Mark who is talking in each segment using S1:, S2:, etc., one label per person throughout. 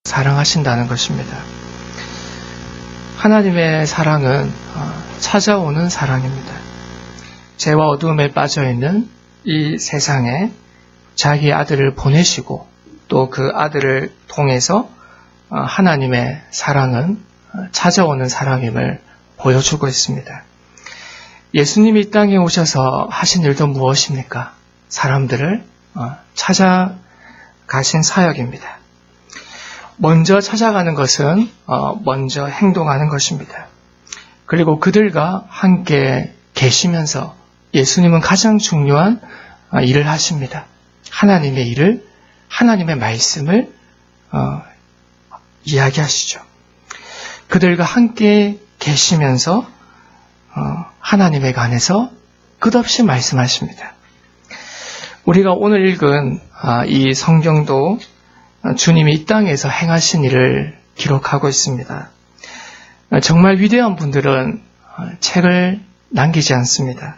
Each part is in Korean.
S1: 사랑하신다는 것입니다. 하나님의 사랑은 찾아오는 사랑입니다. 죄와 어두움에 빠져있는 이 세상에 자기 아들을 보내시고 또 그 아들을 통해서 하나님의 사랑은 찾아오는 사랑임을 보여주고 있습니다. 예수님이 이 땅에 오셔서 하신 일도 무엇입니까? 사람들을 찾아가신 사역입니다. 먼저 찾아가는 것은 먼저 행동하는 것입니다. 그리고 그들과 함께 계시면서 예수님은 가장 중요한 일을 하십니다. 하나님의 일을, 하나님의 말씀을 이야기하시죠. 그들과 함께 계시면서 하나님에 관해서 끝없이 말씀하십니다. 우리가 오늘 읽은 이 성경도 주님이 이 땅에서 행하신 일을 기록하고 있습니다. 정말 위대한 분들은 책을 남기지 않습니다.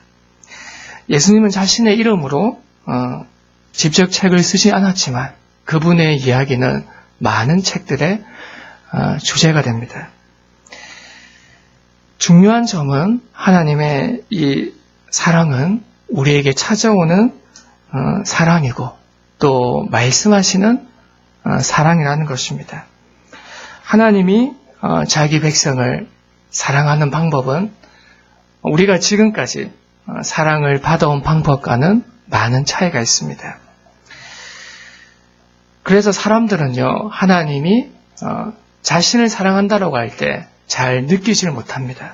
S1: 예수님은 자신의 이름으로 직접 책을 쓰지 않았지만 그분의 이야기는 많은 책들의 주제가 됩니다. 중요한 점은 하나님의 이 사랑은 우리에게 찾아오는 사랑이고 또 말씀하시는 사랑이라는 것입니다. 하나님이 자기 백성을 사랑하는 방법은 우리가 지금까지 사랑을 받아온 방법과는 많은 차이가 있습니다. 그래서 사람들은요, 하나님이 자신을 사랑한다라고 할 때 잘 느끼질 못합니다.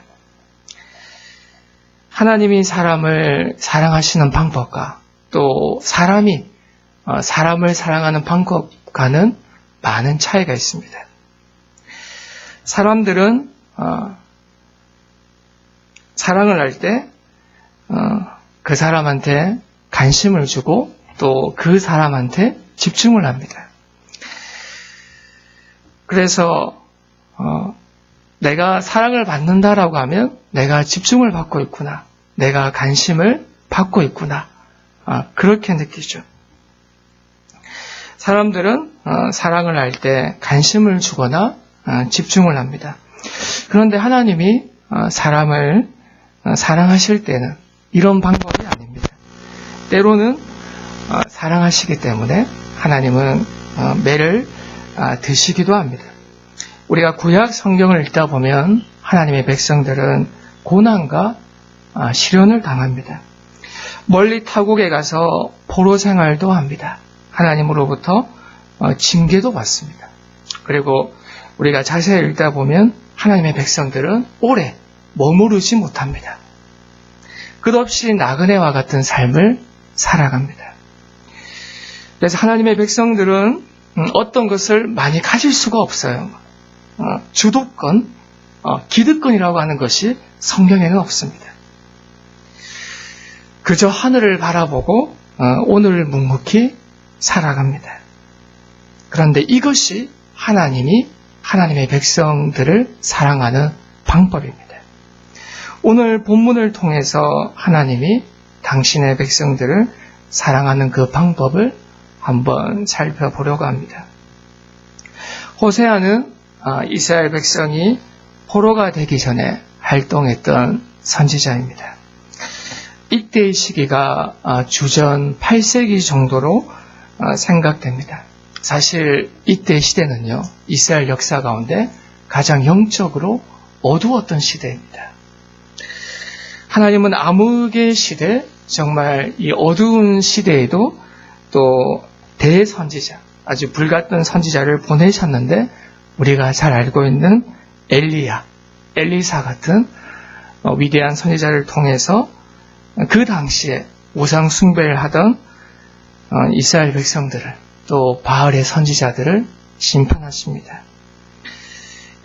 S1: 하나님이 사람을 사랑하시는 방법과 또 사람이 사람을 사랑하는 방법과는 많은 차이가 있습니다. 사람들은 사랑을 할 때 그 사람한테 관심을 주고 또 그 사람한테 집중을 합니다. 그래서 내가 사랑을 받는다라고 하면 내가 집중을 받고 있구나, 내가 관심을 받고 있구나, 그렇게 느끼죠. 사람들은 사랑을 할 때 관심을 주거나 집중을 합니다. 그런데 하나님이 사람을 사랑하실 때는 이런 방법이 아닙니다. 때로는 사랑하시기 때문에 하나님은 매를 드시기도 합니다. 우리가 구약 성경을 읽다 보면 하나님의 백성들은 고난과 시련을 당합니다. 멀리 타국에 가서 포로 생활도 합니다. 하나님으로부터 징계도 받습니다. 그리고 우리가 자세히 읽다 보면 하나님의 백성들은 오래 머무르지 못합니다. 끝없이 나그네와 같은 삶을 살아갑니다. 그래서 하나님의 백성들은 어떤 것을 많이 가질 수가 없어요. 주도권, 기득권이라고 하는 것이 성경에는 없습니다. 그저 하늘을 바라보고 오늘을 묵묵히 살아갑니다. 그런데 이것이 하나님이 하나님의 백성들을 사랑하는 방법입니다. 오늘 본문을 통해서 하나님이 당신의 백성들을 사랑하는 그 방법을 한번 살펴보려고 합니다. 호세아는 이스라엘 백성이 포로가 되기 전에 활동했던 선지자입니다. 이때의 시기가 주전 8세기 정도로 생각됩니다. 사실 이때의 시대는요, 이스라엘 역사 가운데 가장 영적으로 어두웠던 시대입니다. 하나님은 암흑의 시대, 정말 이 어두운 시대에도 또 대선지자, 아주 불같은 선지자를 보내셨는데 우리가 잘 알고 있는 엘리야, 엘리사 같은 위대한 선지자를 통해서 그 당시에 우상 숭배를 하던 이스라엘 백성들을 또 바알의 선지자들을 심판하십니다.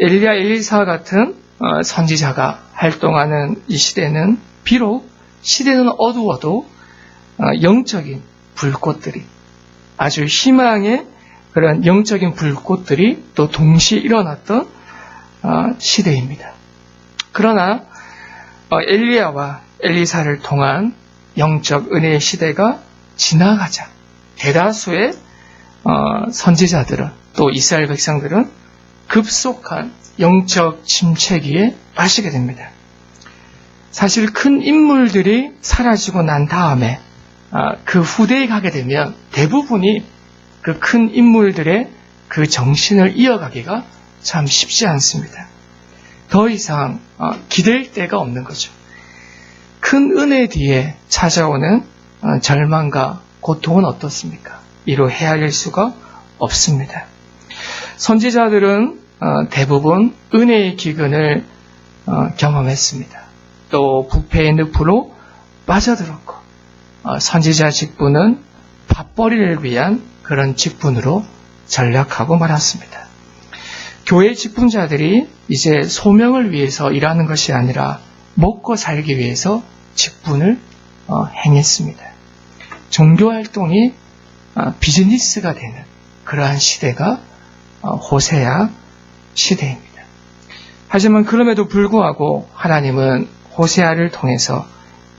S1: 엘리야, 엘리사 같은 선지자가 활동하는 이 시대는 비록 시대는 어두워도 영적인 불꽃들이, 아주 희망의 그런 영적인 불꽃들이 또 동시에 일어났던 시대입니다. 그러나 엘리야와 엘리사를 통한 영적 은혜의 시대가 지나가자 대다수의 선지자들은 또 이스라엘 백성들은 급속한 영적 침체기에 빠지게 됩니다. 사실 큰 인물들이 사라지고 난 다음에 그 후대에 가게 되면 대부분이 그 큰 인물들의 그 정신을 이어가기가 참 쉽지 않습니다. 더 이상 기댈 데가 없는 거죠. 큰 은혜 뒤에 찾아오는 절망과 고통은 어떻습니까? 이로 헤아릴 수가 없습니다. 선지자들은 대부분 은혜의 기근을 경험했습니다. 또 부패의 늪으로 빠져들었고 선지자 직분은 밥벌이를 위한 그런 직분으로 전락하고 말았습니다. 교회 직분자들이 이제 소명을 위해서 일하는 것이 아니라 먹고 살기 위해서 직분을 행했습니다. 종교활동이 비즈니스가 되는 그러한 시대가 호세아 시대입니다. 하지만 그럼에도 불구하고 하나님은 호세아를 통해서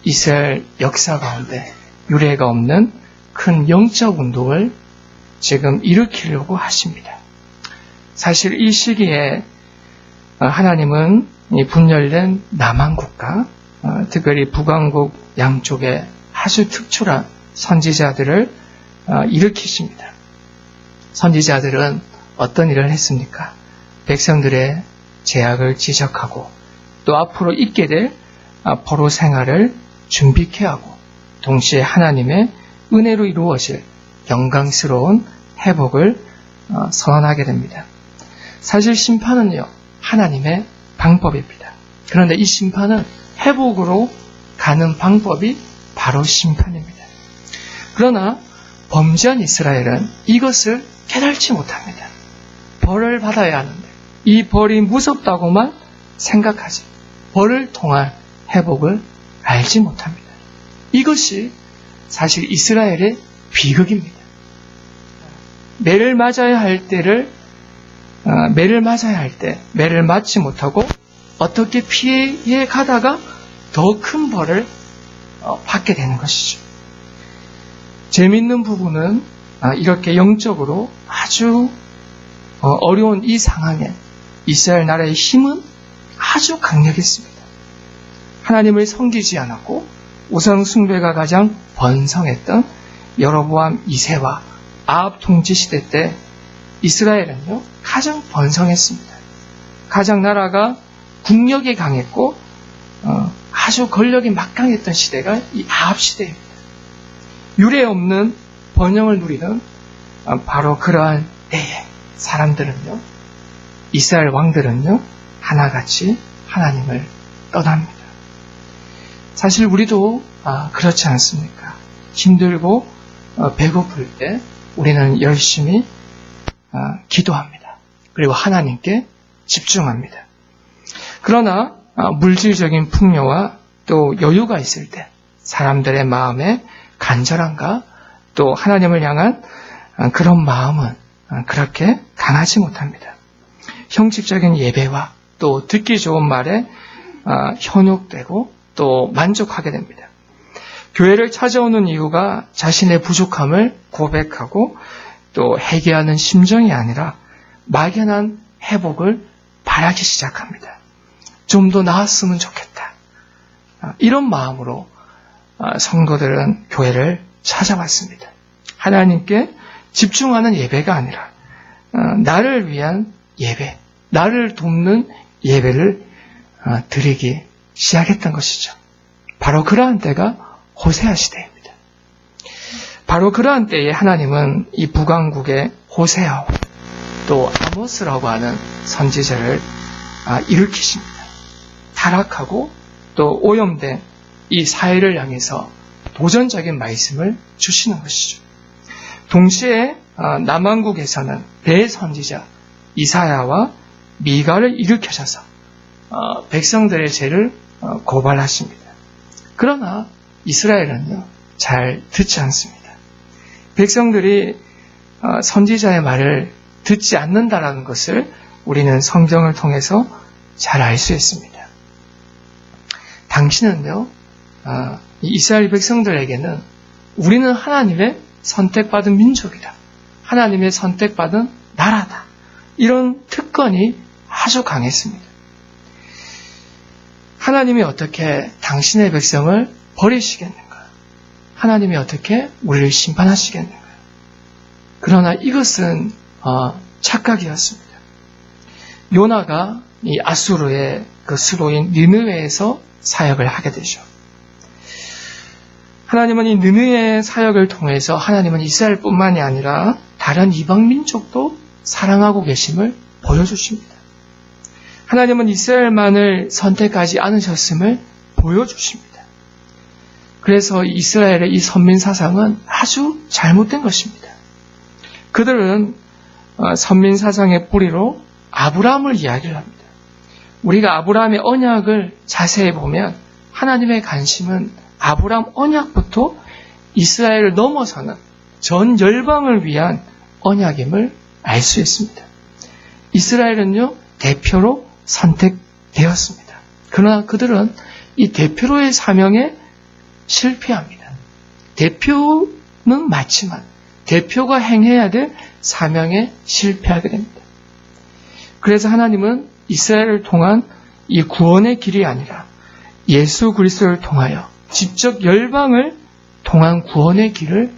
S1: 이스라엘 역사 가운데 유례가 없는 큰 영적 운동을 지금 일으키려고 하십니다. 사실 이 시기에 하나님은 이 분열된 남한 국가, 특별히 북왕국 양쪽에 아주 특출한 선지자들을 일으키십니다. 선지자들은 어떤 일을 했습니까? 백성들의 죄악을 지적하고 또 앞으로 있게 될 포로 생활을 준비케 하고 동시에 하나님의 은혜로 이루어질 영광스러운 회복을 선언하게 됩니다. 사실 심판은요, 하나님의 방법입니다. 그런데 이 심판은 회복으로 가는 방법이 바로 심판입니다. 그러나 범죄한 이스라엘은 이것을 깨달지 못합니다. 벌을 받아야 하는데 이 벌이 무섭다고만 생각하지 벌을 통한 회복을 알지 못합니다. 이것이 사실 이스라엘의 비극입니다. 매를 맞아야 할 때를 매를 맞아야 할 때 매를 맞지 못하고 어떻게 피해 가다가 더 큰 벌을 받게 되는 것이죠. 재미있는 부분은 이렇게 영적으로 아주 어려운 이 상황에 이스라엘 나라의 힘은 아주 강력했습니다. 하나님을 섬기지 않았고 우상 숭배가 가장 번성했던 여로보암 2세와 아합 통치 시대 때 이스라엘은요 가장 번성했습니다. 가장 나라가 국력이 강했고 아주 권력이 막강했던 시대가 이 아합 시대입니다. 유례 없는 번영을 누리는 바로 그러한 때에 사람들은요 이스라엘 왕들은요 하나같이 하나님을 떠납니다. 사실 우리도 그렇지 않습니까? 힘들고 배고플 때 우리는 열심히 기도합니다. 그리고 하나님께 집중합니다. 그러나 물질적인 풍요와 또 여유가 있을 때 사람들의 마음에 간절함과 또 하나님을 향한 그런 마음은 그렇게 강하지 못합니다. 형식적인 예배와 또 듣기 좋은 말에 현혹되고 또 만족하게 됩니다. 교회를 찾아오는 이유가 자신의 부족함을 고백하고 또 회개하는 심정이 아니라 막연한 회복을 바라기 시작합니다. 좀 더 나았으면 좋겠다. 이런 마음으로 성도들은 교회를 찾아왔습니다. 하나님께 집중하는 예배가 아니라 나를 위한 예배, 나를 돕는 예배를 드리기 시작했던 것이죠. 바로 그러한 때가 호세아 시대입니다. 바로 그러한 때에 하나님은 이 북왕국의 호세아와 또 아모스라고 하는 선지자를 일으키십니다. 타락하고 또 오염된 이 사회를 향해서 도전적인 말씀을 주시는 것이죠. 동시에 남왕국에서는 대선지자 이사야와 미가를 일으켜셔서 백성들의 죄를 고발하십니다. 그러나 이스라엘은요 잘 듣지 않습니다. 백성들이 선지자의 말을 듣지 않는다라는 것을 우리는 성경을 통해서 잘 알 수 있습니다. 당신은요 이스라엘 백성들에게는 우리는 하나님의 선택받은 민족이다. 하나님의 선택받은 나라다. 이런 특권이 아주 강했습니다. 하나님이 어떻게 당신의 백성을 버리시겠는가? 하나님이 어떻게 우리를 심판하시겠는가? 그러나 이것은 착각이었습니다. 요나가 이 아수르의 그 수도인 니느웨에서 사역을 하게 되죠. 하나님은 이 느느웨의 사역을 통해서 하나님은 이스라엘뿐만이 아니라 다른 이방 민족도 사랑하고 계심을 보여주십니다. 하나님은 이스라엘만을 선택하지 않으셨음을 보여주십니다. 그래서 이스라엘의 이 선민 사상은 아주 잘못된 것입니다. 그들은 선민 사상의 뿌리로 아브라함을 이야기를 합니다. 우리가 아브라함의 언약을 자세히 보면 하나님의 관심은 아브라함 언약부터 이스라엘을 넘어서는 전 열방을 위한 언약임을 알 수 있습니다. 이스라엘은요, 대표로 선택되었습니다. 그러나 그들은 이 대표로의 사명에 실패합니다. 대표는 맞지만 대표가 행해야 될 사명에 실패하게 됩니다. 그래서 하나님은 이스라엘을 통한 이 구원의 길이 아니라 예수 그리스도를 통하여 직접 열방을 통한 구원의 길을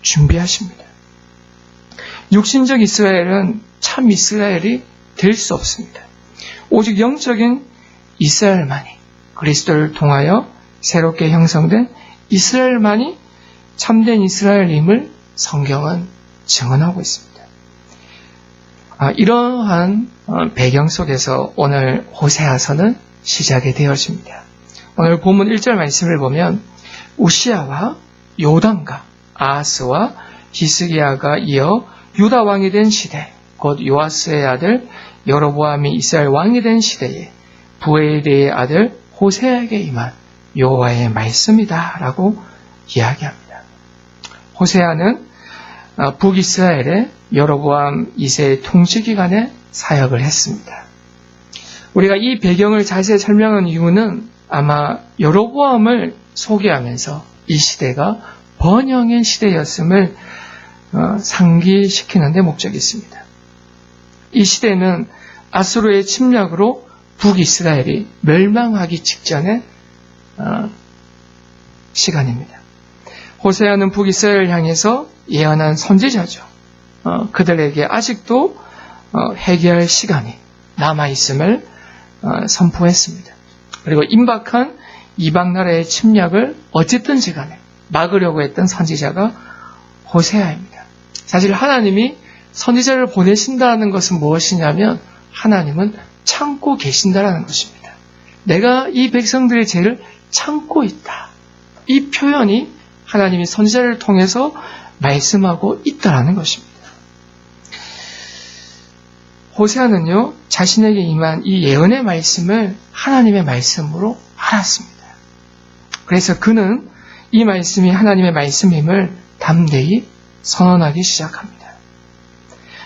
S1: 준비하십니다. 육신적 이스라엘은 참 이스라엘이 될 수 없습니다. 오직 영적인 이스라엘만이, 그리스도를 통하여 새롭게 형성된 이스라엘만이 참된 이스라엘임을 성경은 증언하고 있습니다. 이러한 배경 속에서 오늘 호세아서는 시작이 되어집니다. 오늘 본문 1절 말씀을 보면 우시아와 요담과 아하스와 히스기야가 이어 유다 왕이 된 시대, 곧 요아스의 아들 여로보암이 이스라엘 왕이 된 시대에 부엘의 아들 호세아에게 임한 여호와의 말씀이다 라고 이야기합니다. 호세아는 북이스라엘의 여로보암 2세의 통치 기간에 사역을 했습니다. 우리가 이 배경을 자세히 설명한 이유는 아마 여로보암을 소개하면서 이 시대가 번영의 시대였음을 상기시키는 데 목적이 있습니다. 이 시대는 아수르의 침략으로 북이스라엘이 멸망하기 직전의 시간입니다. 호세아는 북이스라엘을 향해서 예언한 선지자죠. 그들에게 아직도 회개할 시간이 남아있음을 선포했습니다. 그리고 임박한 이방 나라의 침략을 어쨌든지 간에 막으려고 했던 선지자가 호세아입니다. 사실 하나님이 선지자를 보내신다는 것은 무엇이냐면 하나님은 참고 계신다라는 것입니다. 내가 이 백성들의 죄를 참고 있다. 이 표현이 하나님이 선지자를 통해서 말씀하고 있다라는 것입니다. 호세아는요, 자신에게 임한 이 예언의 말씀을 하나님의 말씀으로 알았습니다. 그래서 그는 이 말씀이 하나님의 말씀임을 담대히 선언하기 시작합니다.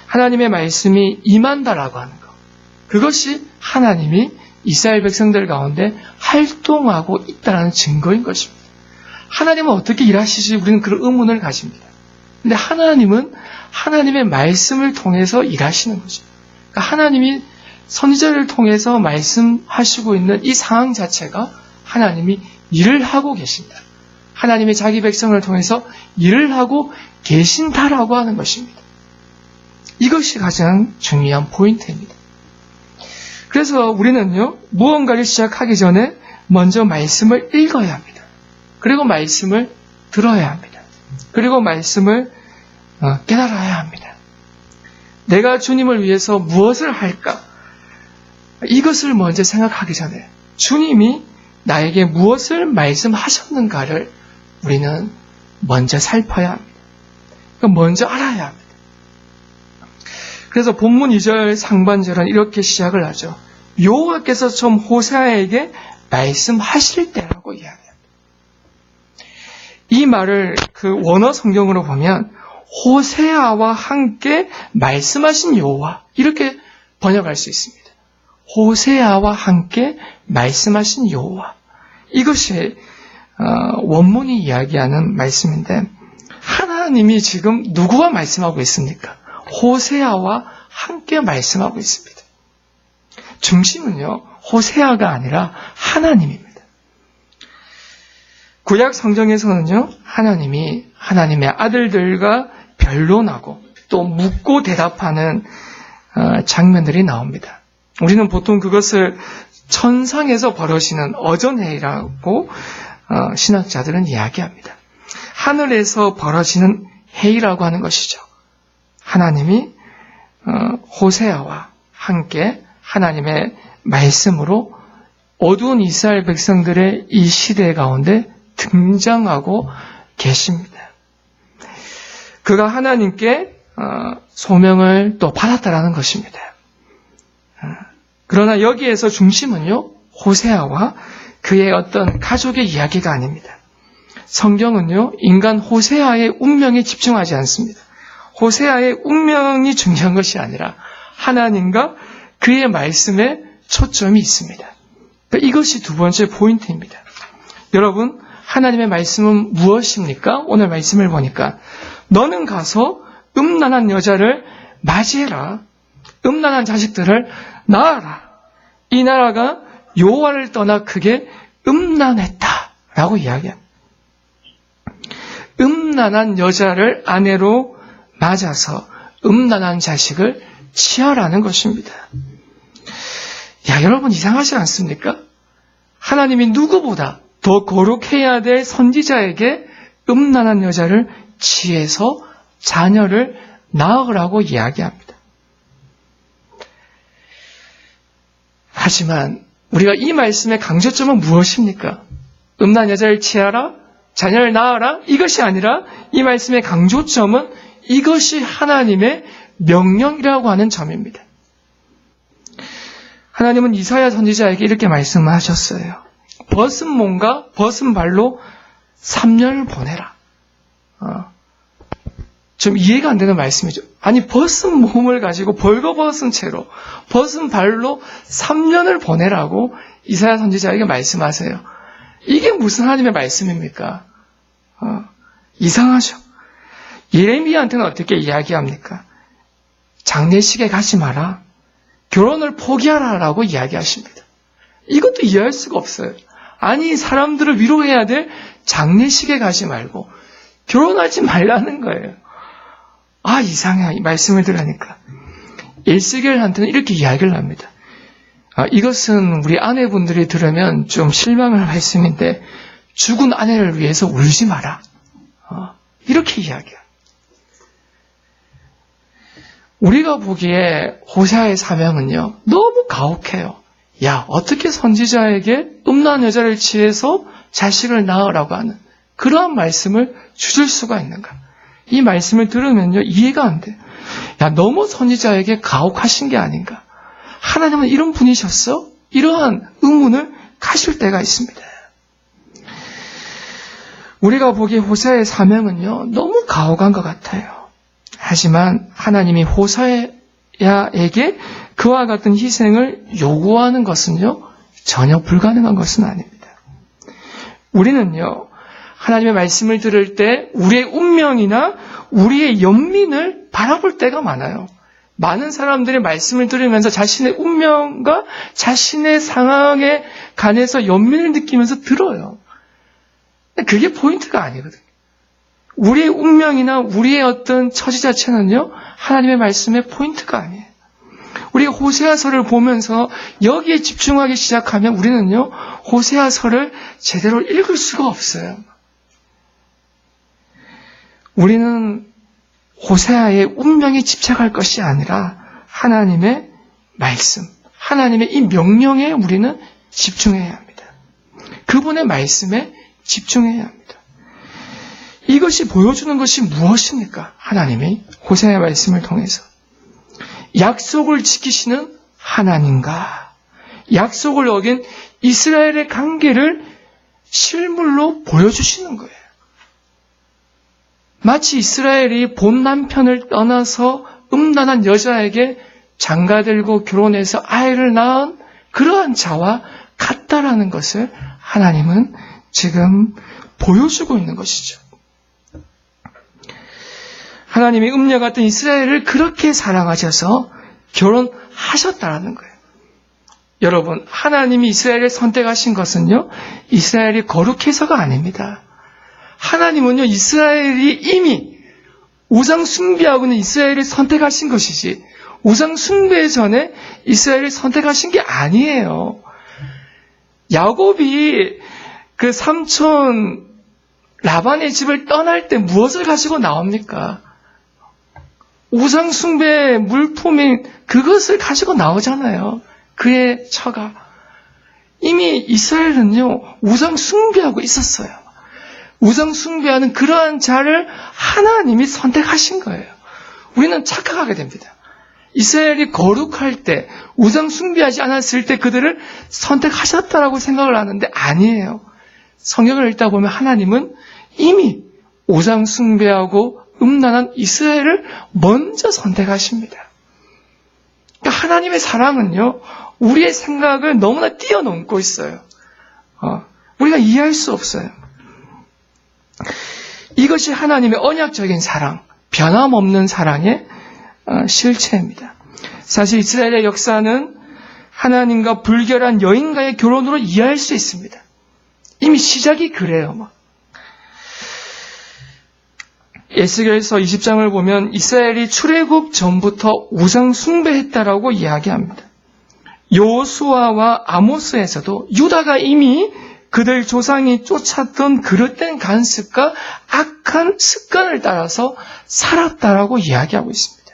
S1: 하나님의 말씀이 임한다라고 하는 것, 그것이 하나님이 이스라엘 백성들 가운데 활동하고 있다는 증거인 것입니다. 하나님은 어떻게 일하시지? 우리는 그런 의문을 가집니다. 근데 하나님은 하나님의 말씀을 통해서 일하시는 거죠. 그러니까 하나님이 선지자를 통해서 말씀하시고 있는 이 상황 자체가 하나님이 일을 하고 계신다. 하나님이 자기 백성을 통해서 일을 하고 계신다라고 하는 것입니다. 이것이 가장 중요한 포인트입니다. 그래서 우리는요, 무언가를 시작하기 전에 먼저 말씀을 읽어야 합니다. 그리고 말씀을 들어야 합니다. 그리고 말씀을 깨달아야 합니다. 내가 주님을 위해서 무엇을 할까? 이것을 먼저 생각하기 전에 주님이 나에게 무엇을 말씀하셨는가를 우리는 먼저 살펴야 합니다. 그러니까 먼저 알아야 합니다. 그래서 본문 2절 상반절은 이렇게 시작을 하죠. 여호와께서 처음 호세아에게 말씀하실 때라고 이야기합니다. 이 말을 그 원어 성경으로 보면 호세아와 함께 말씀하신 여호와 이렇게 번역할 수 있습니다. 호세아와 함께 말씀하신 여호와, 이것이 원문이 이야기하는 말씀인데 하나님이 지금 누구와 말씀하고 있습니까? 호세아와 함께 말씀하고 있습니다. 중심은요, 호세아가 아니라 하나님입니다. 구약 성경에서는요, 하나님이 하나님의 아들들과 변론하고 또 묻고 대답하는 장면들이 나옵니다. 우리는 보통 그것을 천상에서 벌어지는 어전회의라고 신학자들은 이야기합니다. 하늘에서 벌어지는 회의라고 하는 것이죠. 하나님이 호세아와 함께 하나님의 말씀으로 어두운 이스라엘 백성들의 이 시대 가운데 등장하고 계십니다. 그가 하나님께 소명을 또 받았다라는 것입니다. 그러나 여기에서 중심은요, 호세아와 그의 어떤 가족의 이야기가 아닙니다. 성경은요, 인간 호세아의 운명에 집중하지 않습니다. 호세아의 운명이 중요한 것이 아니라 하나님과 그의 말씀에 초점이 있습니다. 그러니까 이것이 두 번째 포인트입니다. 여러분, 하나님의 말씀은 무엇입니까? 오늘 말씀을 보니까 너는 가서 음란한 여자를 맞이해라. 음란한 자식들을 낳아라. 이 나라가 여호와를 떠나 크게 음란했다라고 이야기합니다. 음란한 여자를 아내로 맞아서 음란한 자식을 취하라는 것입니다. 야, 여러분 이상하지 않습니까? 하나님이 누구보다 더 거룩해야 될 선지자에게 음란한 여자를 취해서 자녀를 낳으라고 이야기합니다. 하지만 우리가 이 말씀의 강조점은 무엇입니까? 음란한 여자를 취하라, 자녀를 낳아라, 이것이 아니라 이 말씀의 강조점은 이것이 하나님의 명령이라고 하는 점입니다. 하나님은 이사야 선지자에게 이렇게 말씀하셨어요. 벗은 몸과 벗은 발로 3년을 보내라. 좀 이해가 안 되는 말씀이죠. 아니, 벗은 몸을 가지고 벌거벗은 채로 벗은 발로 3년을 보내라고 이사야 선지자에게 말씀하세요. 이게 무슨 하나님의 말씀입니까? 이상하죠. 예레미야한테는 어떻게 이야기합니까? 장례식에 가지 마라. 결혼을 포기하라라고 이야기하십니다. 이것도 이해할 수가 없어요. 아니, 사람들을 위로해야 될 장례식에 가지 말고 결혼하지 말라는 거예요. 아, 이상해. 이 말씀을 들으니까. 엘스겔한테는 이렇게 이야기를 합니다. 이것은 우리 아내분들이 들으면 좀 실망할 말씀인데 죽은 아내를 위해서 울지 마라. 이렇게 이야기해요. 우리가 보기에 호세아의 사명은요, 너무 가혹해요. 야, 어떻게 선지자에게 음란한 여자를 취해서 자식을 낳으라고 하는 그러한 말씀을 주실 수가 있는가? 이 말씀을 들으면요, 이해가 안 돼요. 야, 너무 선지자에게 가혹하신 게 아닌가? 하나님은 이런 분이셨어? 이러한 의문을 가실 때가 있습니다. 우리가 보기에 호세아의 사명은요, 너무 가혹한 것 같아요. 하지만 하나님이 호세아에게 그와 같은 희생을 요구하는 것은요, 전혀 불가능한 것은 아닙니다. 우리는요, 하나님의 말씀을 들을 때 우리의 운명이나 우리의 연민을 바라볼 때가 많아요. 많은 사람들이 말씀을 들으면서 자신의 운명과 자신의 상황에 관해서 연민을 느끼면서 들어요. 그게 포인트가 아니거든요. 우리의 운명이나 우리의 어떤 처지 자체는요, 하나님의 말씀의 포인트가 아니에요. 우리가 호세아서를 보면서 여기에 집중하기 시작하면 우리는요, 호세아서를 제대로 읽을 수가 없어요. 우리는 호세아의 운명에 집착할 것이 아니라 하나님의 말씀, 하나님의 이 명령에 우리는 집중해야 합니다. 그분의 말씀에 집중해야 합니다. 이것이 보여주는 것이 무엇입니까? 하나님이 호세아의 말씀을 통해서 약속을 지키시는 하나님과 약속을 어긴 이스라엘의 관계를 실물로 보여주시는 거예요. 마치 이스라엘이 본 남편을 떠나서 음란한 여자에게 장가들고 결혼해서 아이를 낳은 그러한 자와 같다라는 것을 하나님은 지금 보여주고 있는 것이죠. 하나님이 음녀 같은 이스라엘을 그렇게 사랑하셔서 결혼하셨다라는 거예요. 여러분, 하나님이 이스라엘을 선택하신 것은요, 이스라엘이 거룩해서가 아닙니다. 하나님은요, 이스라엘이 이미 우상 숭배하고 있는 이스라엘을 선택하신 것이지, 우상 숭배 전에 이스라엘을 선택하신 게 아니에요. 야곱이 그 삼촌 라반의 집을 떠날 때 무엇을 가지고 나옵니까? 우상 숭배 물품인 그것을 가지고 나오잖아요. 그의 처가. 이미 이스라엘은요, 우상 숭배하고 있었어요. 우상 숭배하는 그러한 자를 하나님이 선택하신 거예요. 우리는 착각하게 됩니다. 이스라엘이 거룩할 때, 우상 숭배하지 않았을 때 그들을 선택하셨다라고 생각을 하는데 아니에요. 성경을 읽다 보면 하나님은 이미 우상 숭배하고 음란한 이스라엘을 먼저 선택하십니다. 그러니까 하나님의 사랑은요, 우리의 생각을 너무나 뛰어넘고 있어요. 우리가 이해할 수 없어요. 이것이 하나님의 언약적인 사랑, 변함없는 사랑의 실체입니다. 사실 이스라엘의 역사는 하나님과 불결한 여인과의 결혼으로 이해할 수 있습니다. 이미 시작이 그래요. 에스겔서 20장을 보면 이스라엘이 출애굽 전부터 우상 숭배했다라고 이야기합니다. 여호수아와 아모스에서도 유다가 이미 그들 조상이 쫓았던 그릇된 간습과 악한 습관을 따라서 살았다라고 이야기하고 있습니다.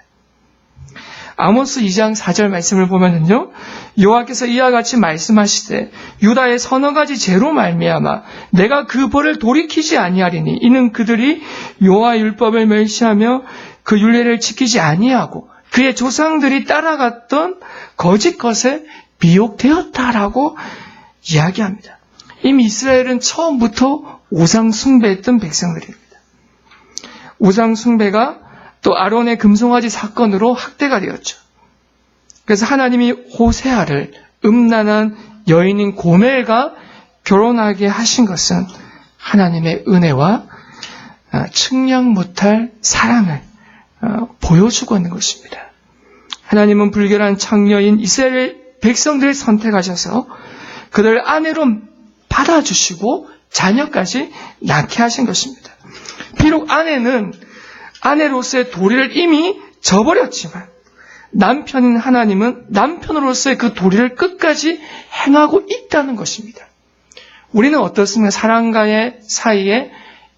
S1: 아모스 2장 4절 말씀을 보면은요, 여호와께서 이와 같이 말씀하시되 유다의 서너 가지 죄로 말미암아 내가 그 벌을 돌이키지 아니하리니 이는 그들이 여호와 율법을 멸시하며 그 율례를 지키지 아니하고 그의 조상들이 따라갔던 거짓 것에 미혹되었다라고 이야기합니다. 이미 이스라엘은 처음부터 우상 숭배했던 백성들입니다. 우상 숭배가 또 아론의 금송아지 사건으로 학대가 되었죠. 그래서 하나님이 호세아를 음란한 여인인 고멜과 결혼하게 하신 것은 하나님의 은혜와 측량 못할 사랑을 보여주고 있는 것입니다. 하나님은 불결한 창녀인 이스라엘 백성들을 선택하셔서 그들을 아내로 받아주시고 자녀까지 낳게 하신 것입니다. 비록 아내는 아내로서의 도리를 이미 저버렸지만 남편인 하나님은 남편으로서의 그 도리를 끝까지 행하고 있다는 것입니다. 우리는 어떻습니까? 사랑과의 사이에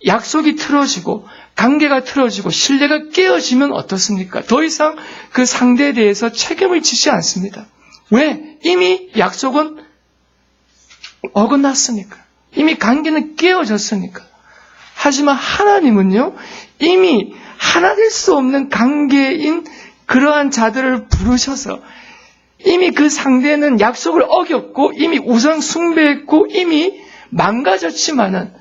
S1: 약속이 틀어지고 관계가 틀어지고 신뢰가 깨어지면 어떻습니까? 더 이상 그 상대에 대해서 책임을 지지 않습니다. 왜? 이미 약속은 어긋났으니까. 이미 관계는 깨어졌으니까. 하지만 하나님은요, 이미 하나 될 수 없는 관계인 그러한 자들을 부르셔서 이미 그 상대는 약속을 어겼고 이미 우상 숭배했고 이미 망가졌지만은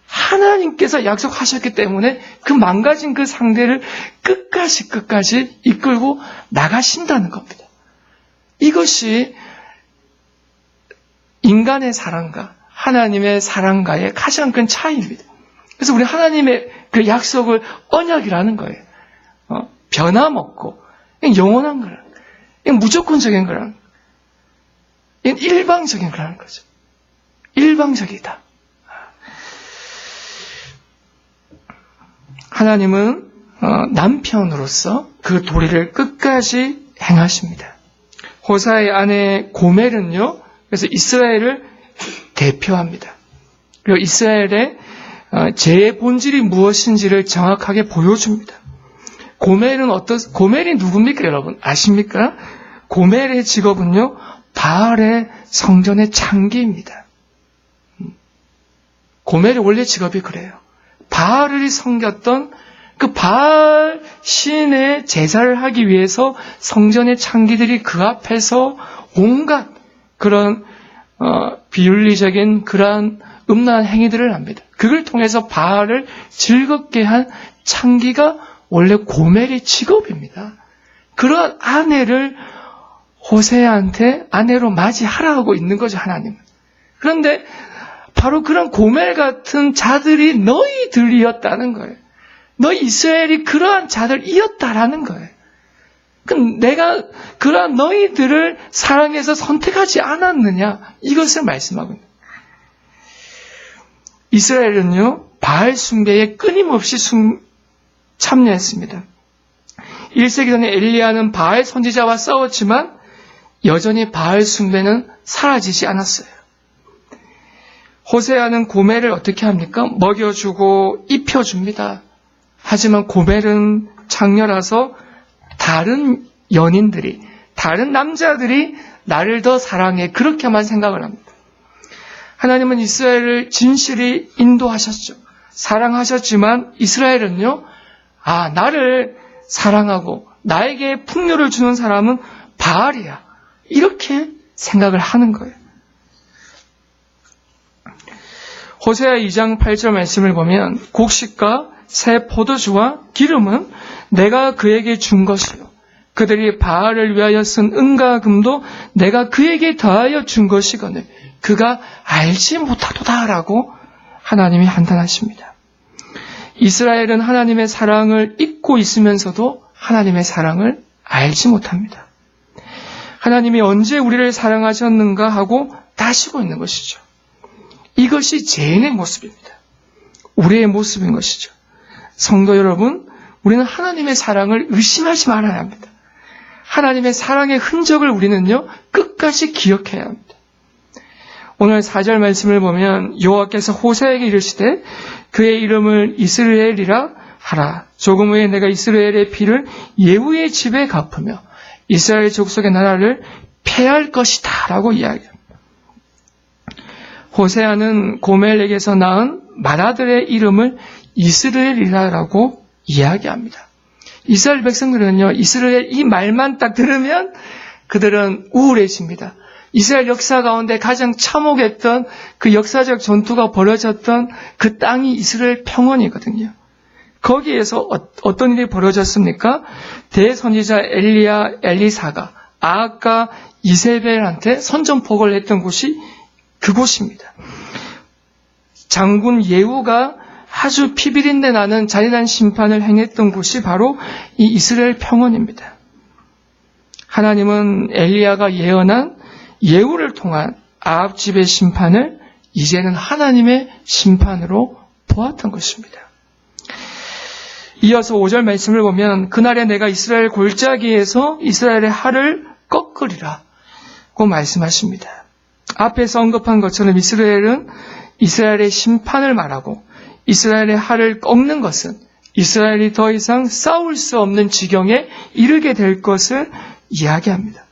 S1: 하나님께서 약속하셨기 때문에 그 망가진 그 상대를 끝까지 이끌고 나가신다는 겁니다. 이것이 인간의 사랑과 하나님의 사랑과의 가장 큰 차이입니다. 그래서 우리 하나님의 그 약속을 언약이라는 거예요. 변함없고 영원한 거라. 이건 무조건적인 거라는 거예요. 이건 일방적인 거라는 거죠. 일방적이다. 하나님은 남편으로서 그 도리를 끝까지 행하십니다. 호사의 아내 고멜은요, 그래서 이스라엘을 대표합니다. 그리고 이스라엘의 죄의 본질이 무엇인지를 정확하게 보여줍니다. 고멜이 누굽니까, 여러분? 아십니까? 고멜의 직업은요, 바알의 성전의 창기입니다. 고멜의 원래 직업이 그래요. 바알을 섬겼던 그 바알 신의 제사를 하기 위해서 성전의 창기들이 그 앞에서 온갖 그런 비윤리적인 그러한 음란한 행위들을 합니다. 그걸 통해서 바알을 즐겁게 한 창기가 원래 고멜의 직업입니다. 그런 아내를 호세아한테 아내로 맞이하라고 있는 거죠, 하나님은. 그런데 바로 그런 고멜 같은 자들이 너희들이었다는 거예요. 너 이스라엘이 그러한 자들이었다라는 거예요. 그럼 내가 그러한 너희들을 사랑해서 선택하지 않았느냐? 이것을 말씀하고 있는 거예요. 이스라엘은요, 바알 숭배에 끊임없이 참여했습니다. 1세기 전에 엘리야는 바알 선지자와 싸웠지만 여전히 바알 숭배는 사라지지 않았어요. 호세아는 고멜을 어떻게 합니까? 먹여주고 입혀줍니다. 하지만 고멜은 장녀라서 다른 연인들이, 다른 남자들이 나를 더 사랑해, 그렇게만 생각을 합니다. 하나님은 이스라엘을 진실히 인도하셨죠. 사랑하셨지만 이스라엘은요, 나를 사랑하고 나에게 풍요를 주는 사람은 바알이야, 이렇게 생각을 하는 거예요. 호세아 2장 8절 말씀을 보면 곡식과 새 포도주와 기름은 내가 그에게 준 것이요 그들이 바알을 위하여 쓴 은과 금도 내가 그에게 더하여 준 것이거늘 그가 알지 못하도다라고 하나님이 한탄하십니다. 이스라엘은 하나님의 사랑을 잊고 있으면서도 하나님의 사랑을 알지 못합니다. 하나님이 언제 우리를 사랑하셨는가 하고 따지고 있는 것이죠. 이것이 죄인의 모습입니다. 우리의 모습인 것이죠. 성도 여러분, 우리는 하나님의 사랑을 의심하지 말아야 합니다. 하나님의 사랑의 흔적을 우리는요, 끝까지 기억해야 합니다. 오늘 4절 말씀을 보면 여호와께서 호세아에게 이르시되 그의 이름을 이스라엘이라 하라. 조금 후에 내가 이스라엘의 피를 예후의 집에 갚으며 이스라엘 족속의 나라를 폐할 것이다 라고 이야기합니다. 호세아는 고멜에게서 낳은 맏아들의 이름을 이스라엘이라고 이야기합니다. 이스라엘 백성들은요, 이스라엘 이 말만 딱 들으면 그들은 우울해집니다. 이스라엘 역사 가운데 가장 참혹했던 그 역사적 전투가 벌어졌던 그 땅이 이스라엘 평원이거든요. 거기에서 어떤 일이 벌어졌습니까? 대선지자 엘리야, 엘리사가 아합과 이세벨한테 선전포고를 했던 곳이 그곳입니다. 장군 예후가 아주 피비린내 나는 잔인한 심판을 행했던 곳이 바로 이 이스라엘 평원입니다. 하나님은 엘리야가 예언한 예후를 통한 아합 집의 심판을 이제는 하나님의 심판으로 보았던 것입니다. 이어서 5절 말씀을 보면 그날에 내가 이스라엘 골짜기에서 이스라엘의 할을 꺾으리라고 말씀하십니다. 앞에서 언급한 것처럼 이스라엘은 이스라엘의 심판을 말하고 이스라엘의 할을 꺾는 것은 이스라엘이 더 이상 싸울 수 없는 지경에 이르게 될 것을 이야기합니다.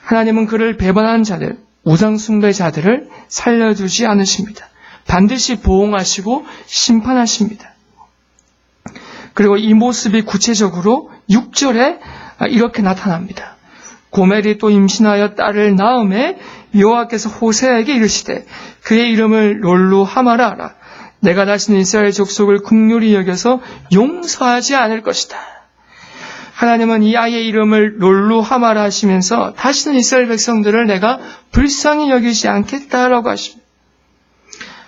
S1: 하나님은 그를 배반한 자들, 우상숭배자들을 살려두지 않으십니다. 반드시 보응하시고 심판하십니다. 그리고 이 모습이 구체적으로 6절에 이렇게 나타납니다. 고멜이 또 임신하여 딸을 낳음에 여호와께서 호세아에게 이르시되 그의 이름을 롤루 하마라 하라. 내가 다시는 이스라엘 족속을 긍휼히 여겨서 용서하지 않을 것이다. 하나님은 이 아이의 이름을 롤루 하마라 하시면서 다시는 이스라엘 백성들을 내가 불쌍히 여기지 않겠다라고 하십니다.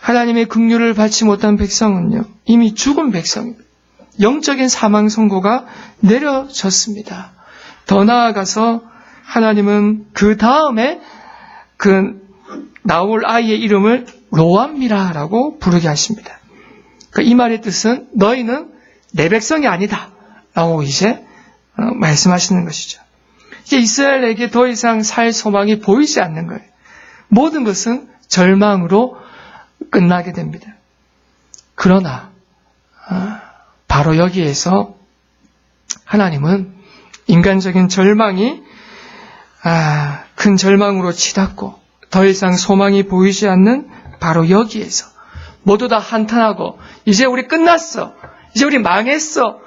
S1: 하나님의 긍휼을 받지 못한 백성은요, 이미 죽은 백성입니다. 영적인 사망 선고가 내려졌습니다. 더 나아가서 하나님은 그 다음에 그 나올 아이의 이름을 로암미라라고 부르게 하십니다. 이 말의 뜻은 너희는 내 백성이 아니다 라고 이제 말씀하시는 것이죠. 이제 이스라엘에게 더 이상 살 소망이 보이지 않는 거예요. 모든 것은 절망으로 끝나게 됩니다. 그러나 바로 여기에서 하나님은 인간적인 절망이 큰 절망으로 치닫고 더 이상 소망이 보이지 않는 바로 여기에서 모두 다 한탄하고 이제 우리 끝났어, 이제 우리 망했어,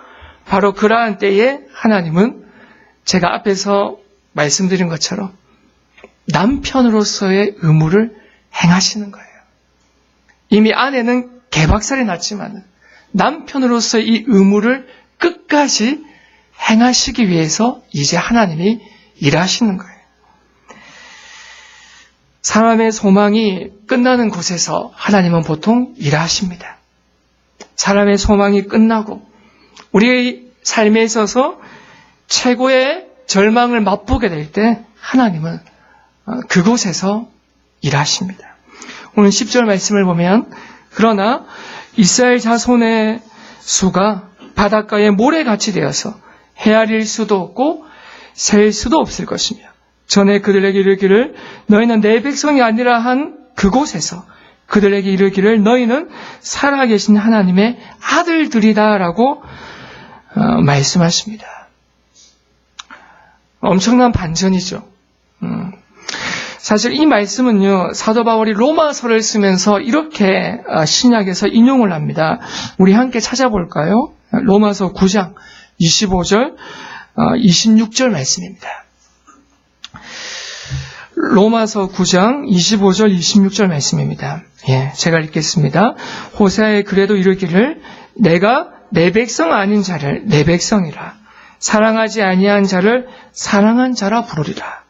S1: 바로 그러한 때에 하나님은 제가 앞에서 말씀드린 것처럼 남편으로서의 의무를 행하시는 거예요. 이미 아내는 개박살이 났지만 남편으로서의 이 의무를 끝까지 행하시기 위해서 이제 하나님이 일하시는 거예요. 사람의 소망이 끝나는 곳에서 하나님은 보통 일하십니다. 사람의 소망이 끝나고 우리의 삶에 있어서 최고의 절망을 맛보게 될 때 하나님은 그곳에서 일하십니다. 오늘 10절 말씀을 보면 그러나 이스라엘 자손의 수가 바닷가에 모래같이 되어서 헤아릴 수도 없고 셀 수도 없을 것이며 전에 그들에게 이르기를 너희는 내 백성이 아니라 한 그곳에서 그들에게 이르기를 너희는 살아계신 하나님의 아들들이다 라고 말씀하십니다. 엄청난 반전이죠. 사실 이 말씀은요, 사도 바울이 로마서를 쓰면서 이렇게 신약에서 인용을 합니다. 우리 함께 찾아볼까요? 로마서 9장 25절, 26절 말씀입니다. 로마서 9장 25절, 26절 말씀입니다. 예, 제가 읽겠습니다. 호세아에 그래도 이르기를 내가 내 백성 아닌 자를 내 백성이라 사랑하지 아니한 자를 사랑한 자라 부르리라.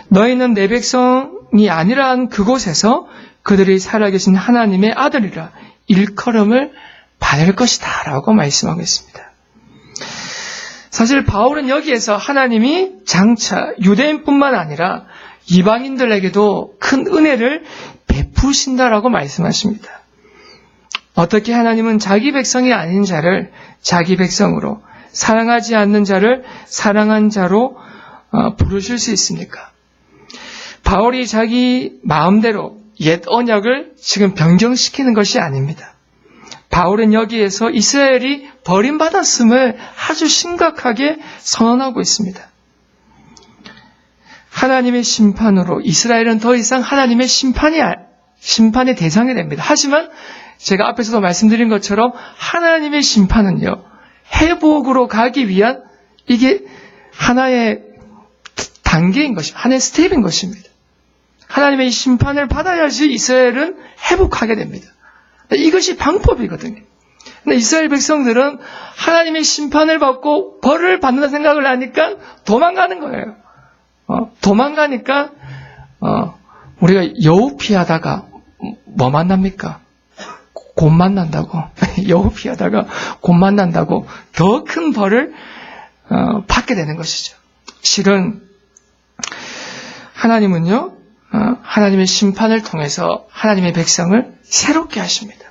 S1: 너희는 내 백성이 아니라 한 그곳에서 그들이 살아계신 하나님의 아들이라 일컬음을 받을 것이다 라고 말씀하고 있습니다. 사실 바울은 여기에서 하나님이 장차 유대인뿐만 아니라 이방인들에게도 큰 은혜를 베푸신다라고 말씀하십니다. 어떻게 하나님은 자기 백성이 아닌 자를 자기 백성으로 사랑하지 않는 자를 사랑한 자로 부르실 수 있습니까? 바울이 자기 마음대로 옛 언약을 지금 변경시키는 것이 아닙니다. 바울은 여기에서 이스라엘이 버림받았음을 아주 심각하게 선언하고 있습니다. 하나님의 심판으로 이스라엘은 더 이상 하나님의 심판의 대상이 됩니다. 하지만 제가 앞에서도 말씀드린 것처럼 하나님의 심판은요, 회복으로 가기 위한 이게 하나의 단계인 것입니다. 하나의 스텝인 것입니다. 하나님의 심판을 받아야지 이스라엘은 회복하게 됩니다. 이것이 방법이거든요. 근데 이스라엘 백성들은 하나님의 심판을 받고 벌을 받는다 생각을 하니까 도망가는 거예요. 도망가니까 우리가 여우 피하다가 뭐 만납니까? 곰 만난다고. 여우 피하다가 곰 만난다고 더 큰 벌을 받게 되는 것이죠. 실은 하나님은요, 하나님의 심판을 통해서 하나님의 백성을 새롭게 하십니다.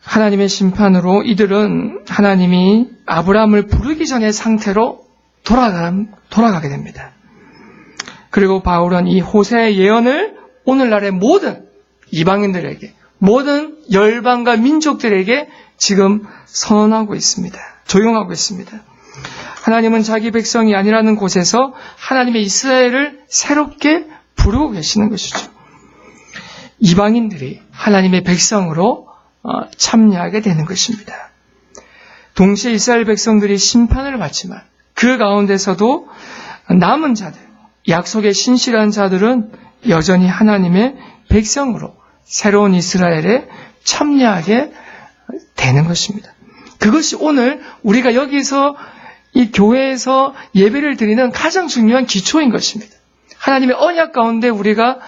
S1: 하나님의 심판으로 이들은 하나님이 아브라함을 부르기 전의 상태로 돌아가게 됩니다. 그리고 바울은 이 호세의 예언을 오늘날의 모든 이방인들에게, 모든 열방과 민족들에게 지금 선언하고 있습니다. 조용하고 있습니다. 하나님은 자기 백성이 아니라는 곳에서 하나님의 이스라엘을 새롭게 부르고 계시는 것이죠. 이방인들이 하나님의 백성으로 참여하게 되는 것입니다. 동시에 이스라엘 백성들이 심판을 받지만 그 가운데서도 남은 자들, 약속의 신실한 자들은 여전히 하나님의 백성으로 새로운 이스라엘에 참여하게 되는 것입니다. 그것이 오늘 우리가 여기서 이 교회에서 예배를 드리는 가장 중요한 기초인 것입니다. 하나님의 언약 가운데 우리가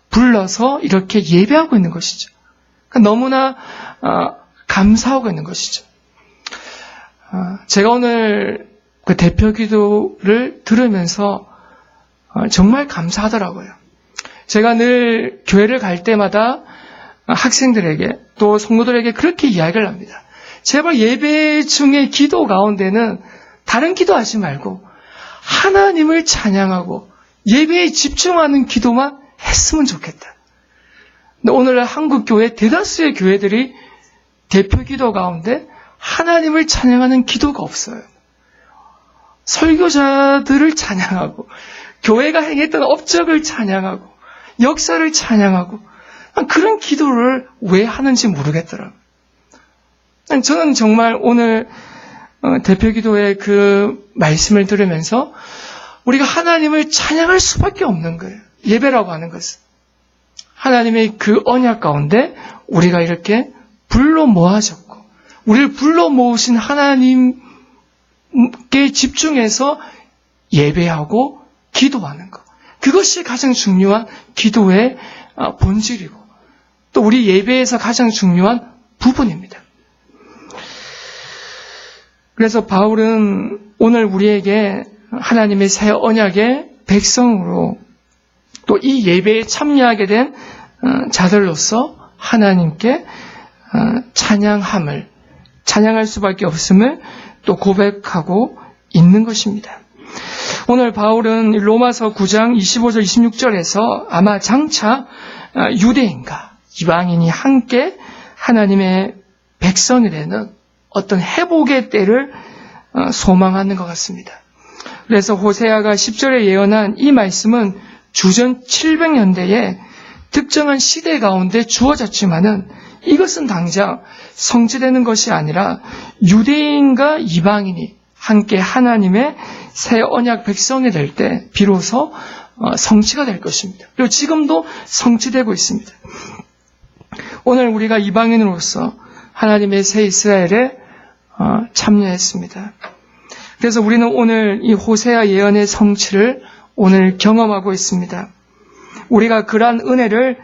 S1: 불러서 이렇게 예배하고 있는 것이죠. 너무나 감사하고 있는 것이죠. 제가 오늘 그 대표 기도를 들으면서 정말 감사하더라고요. 제가 늘 교회를 갈 때마다 학생들에게 또 성도들에게 그렇게 이야기를 합니다. 제발 예배 중에 기도 가운데는 다른 기도하지 말고 하나님을 찬양하고 예배에 집중하는 기도만 했으면 좋겠다. 근데 오늘날 한국 교회 대다수의 교회들이 대표 기도 가운데 하나님을 찬양하는 기도가 없어요. 설교자들을 찬양하고 교회가 행했던 업적을 찬양하고 역사를 찬양하고 그런 기도를 왜 하는지 모르겠더라고요. 저는 정말 오늘 대표 기도의 그 말씀을 들으면서 우리가 하나님을 찬양할 수밖에 없는 거예요. 예배라고 하는 것은. 하나님의 그 언약 가운데 우리가 이렇게 불러 모아졌고 우리를 불러 모으신 하나님께 집중해서 예배하고 기도하는 것. 그것이 가장 중요한 기도의 본질이고 또 우리 예배에서 가장 중요한 부분입니다. 그래서 바울은 오늘 우리에게 하나님의 새 언약의 백성으로 또 이 예배에 참여하게 된 자들로서 하나님께 찬양할 수밖에 없음을 또 고백하고 있는 것입니다. 오늘 바울은 로마서 9장 25절 26절에서 아마 장차 유대인과 이방인이 함께 하나님의 백성이 되는 어떤 회복의 때를 소망하는 것 같습니다. 그래서 호세아가 10절에 예언한 이 말씀은 주전 700년대에 특정한 시대 가운데 주어졌지만은 이것은 당장 성취되는 것이 아니라 유대인과 이방인이 함께 하나님의 새 언약 백성이 될 때 비로소 성취가 될 것입니다. 그리고 지금도 성취되고 있습니다. 오늘 우리가 이방인으로서 하나님의 새 이스라엘에 참여했습니다. 그래서 우리는 오늘 이 호세아 예언의 성취를 오늘 경험하고 있습니다. 우리가 그러한 은혜를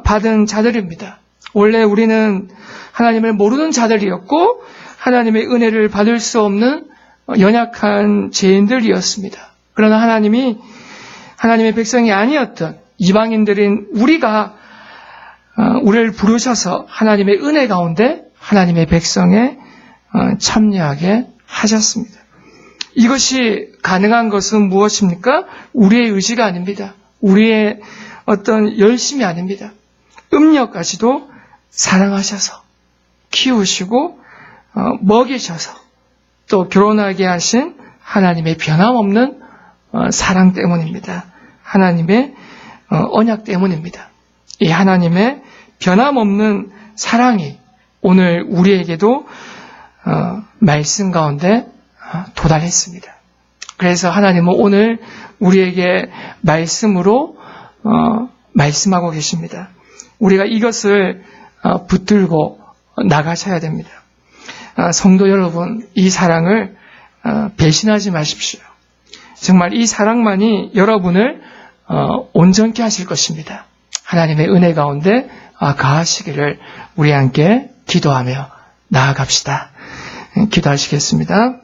S1: 받은 자들입니다. 원래 우리는 하나님을 모르는 자들이었고 하나님의 은혜를 받을 수 없는 연약한 죄인들이었습니다. 그러나 하나님이 하나님의 백성이 아니었던 이방인들인 우리를 부르셔서 하나님의 은혜 가운데 하나님의 백성에 참여하게 하셨습니다. 이것이 가능한 것은 무엇입니까? 우리의 의지가 아닙니다. 우리의 어떤 열심이 아닙니다. 음력까지도 사랑하셔서 키우시고 먹이셔서 또 결혼하게 하신 하나님의 변함없는 사랑 때문입니다. 하나님의 언약 때문입니다. 이 하나님의 변함없는 사랑이 오늘 우리에게도 말씀 가운데 도달했습니다. 그래서 하나님은 오늘 우리에게 말씀으로 말씀하고 계십니다. 우리가 이것을 붙들고 나가셔야 됩니다. 성도 여러분, 이 사랑을 배신하지 마십시오. 정말 이 사랑만이 여러분을 온전케 하실 것입니다. 하나님의 은혜 가운데 가하시기를 우리 함께 기도하며 나아갑시다. 기도하시겠습니다.